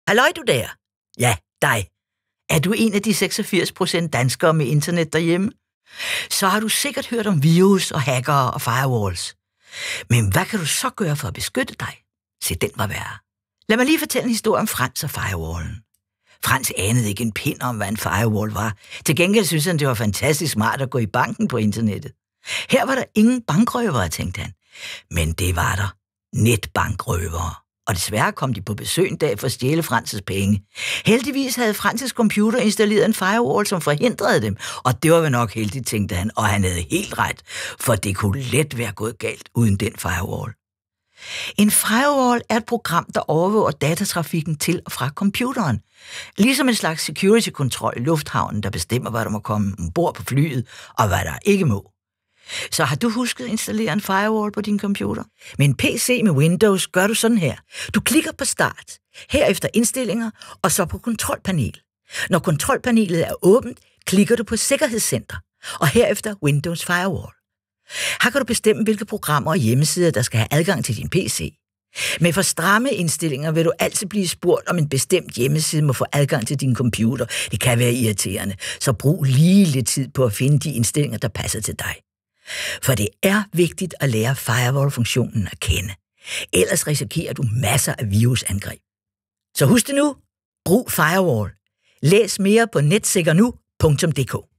Halløj du der. Ja, dig. Er du en af de 86% danskere med internet derhjemme? Så har du sikkert hørt om virus og hackere og firewalls. Men hvad kan du så gøre for at beskytte dig? Se, den var værre. Lad mig lige fortælle en historie om Frans og firewallen. Frans anede ikke en pind om, hvad en firewall var. Til gengæld synes han, det var fantastisk smart at gå i banken på internettet. Her var der ingen bankrøvere, tænkte han. Men det var der. Netbankrøvere. Og desværre kom de på besøg en dag for at stjæle Frans' penge. Heldigvis havde Frans' computer installeret en firewall, som forhindrede dem. Og det var vel nok heldigt, tænkte han, og han havde helt ret, for det kunne let være gået galt uden den firewall. En firewall er et program, der overvåger datatrafikken til og fra computeren. Ligesom en slags security-kontrol i lufthavnen, der bestemmer, hvad der må komme ombord på flyet, og hvad der ikke må. Så har du husket at installere en firewall på din computer? Med en PC med Windows gør du sådan her. Du klikker på start, herefter indstillinger, og så på kontrolpanel. Når kontrolpanelet er åbent, klikker du på sikkerhedscenter, og herefter Windows Firewall. Her kan du bestemme, hvilke programmer og hjemmesider, der skal have adgang til din PC. Med for stramme indstillinger vil du altid blive spurgt, om en bestemt hjemmeside må få adgang til din computer. Det kan være irriterende, så brug lige lidt tid på at finde de indstillinger, der passer til dig. For det er vigtigt at lære firewall-funktionen at kende. Ellers risikerer du masser af virusangreb. Så husk det nu. Brug firewall. Læs mere på netsikkernu.dk.